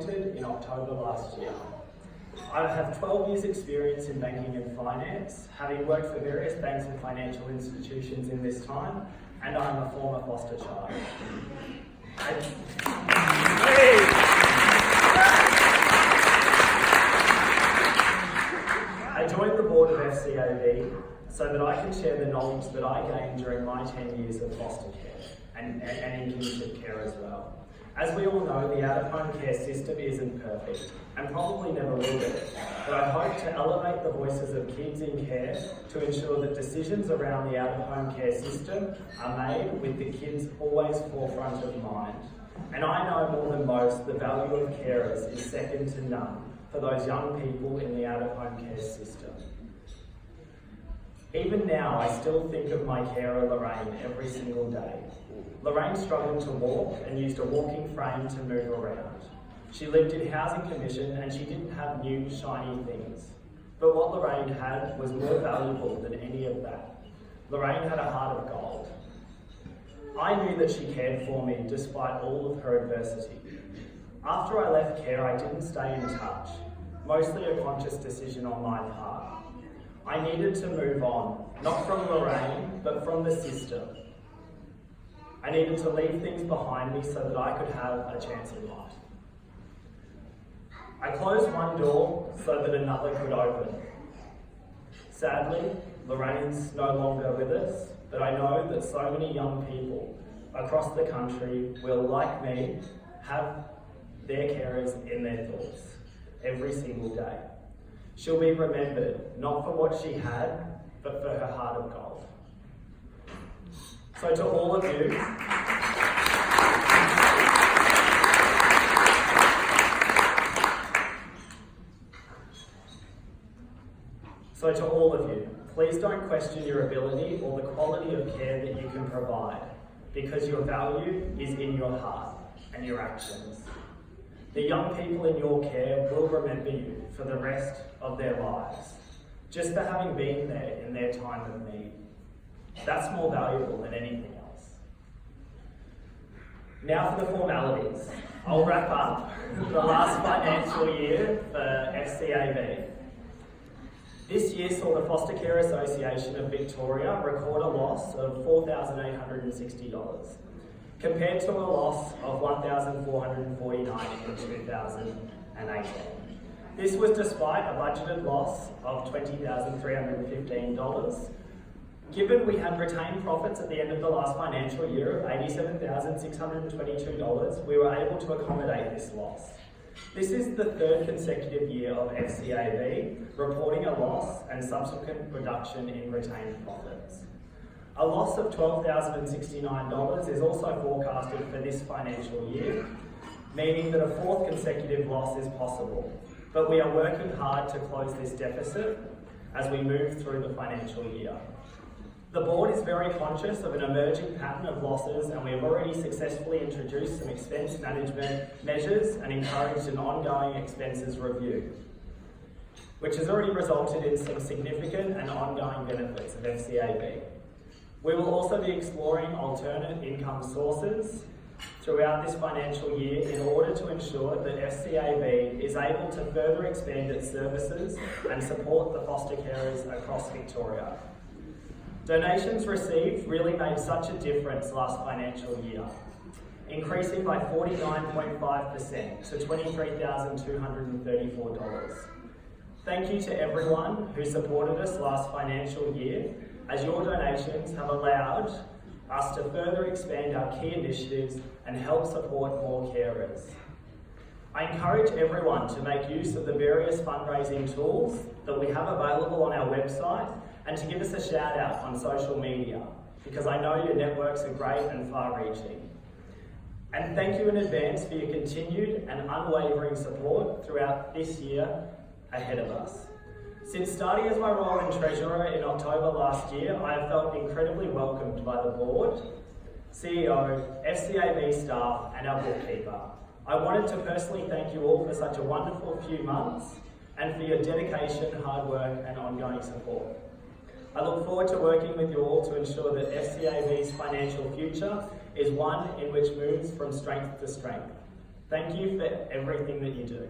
appointed in October last year. I have 12 years experience in banking and finance, having worked for various banks and financial institutions in this time, and I'm a former foster child. I joined the Board of FCAV so that I can share the knowledge that I gained during my 10 years of foster care and in kinship care as well. As we all know, the out-of-home care system isn't perfect and probably never will be, but I hope to elevate the voices of kids in care to ensure that decisions around the out-of-home care system are made with the kids always forefront of mind. And I know more than most the value of carers is second to none for those young people in the out-of-home care system. Even now, I still think of my carer Lorraine every single day. Lorraine struggled to walk and used a walking frame to move around. She lived in housing commission and she didn't have new shiny things. But what Lorraine had was more valuable than any of that. Lorraine had a heart of gold. I knew that she cared for me despite all of her adversity. After I left care, I didn't stay in touch, mostly a conscious decision on my part. I needed to move on, not from Lorraine, but from the system. I needed to leave things behind me so that I could have a chance in life. I closed one door so that another could open. Sadly, Lorraine's no longer with us, but I know that so many young people across the country will, like me, have their carers in their thoughts every single day. She'll be remembered, not for what she had, but for her heart of gold. So to all of you, please don't question your ability or the quality of care that you can provide, because your value is in your heart and your actions. The young people in your care will remember you for the rest of their lives, just for having been there in their time of need. That's more valuable than anything else. Now for the formalities. I'll wrap up the last financial year for FCAV. This year saw the Foster Care Association of Victoria record a loss of $4,860, compared to a loss of $1,449 in 2018. This was despite a budgeted loss of $20,315. Given we had retained profits at the end of the last financial year of $87,622, we were able to accommodate this loss. This is the third consecutive year of FCAV reporting a loss and subsequent reduction in retained profits. A loss of $12,069 is also forecasted for this financial year, meaning that a fourth consecutive loss is possible. But we are working hard to close this deficit as we move through the financial year. The board is very conscious of an emerging pattern of losses, and we have already successfully introduced some expense management measures and encouraged an ongoing expenses review, which has already resulted in some significant and ongoing benefits of FCAV. We will also be exploring alternate income sources throughout this financial year in order to ensure that FCAV is able to further expand its services and support the foster carers across Victoria. Donations received really made such a difference last financial year, increasing by 49.5% to $23,234. Thank you to everyone who supported us last financial year, as your donations have allowed us to further expand our key initiatives and help support more carers. I encourage everyone to make use of the various fundraising tools that we have available on our website and to give us a shout out on social media, because I know your networks are great and far-reaching. And thank you in advance for your continued and unwavering support throughout this year ahead of us. Since starting as my role in Treasurer in October last year, I have felt incredibly welcomed by the board, CEO, FCAV staff and our bookkeeper. I wanted to personally thank you all for such a wonderful few months and for your dedication, hard work and ongoing support. I look forward to working with you all to ensure that FCAV's financial future is one in which moves from strength to strength. Thank you for everything that you do.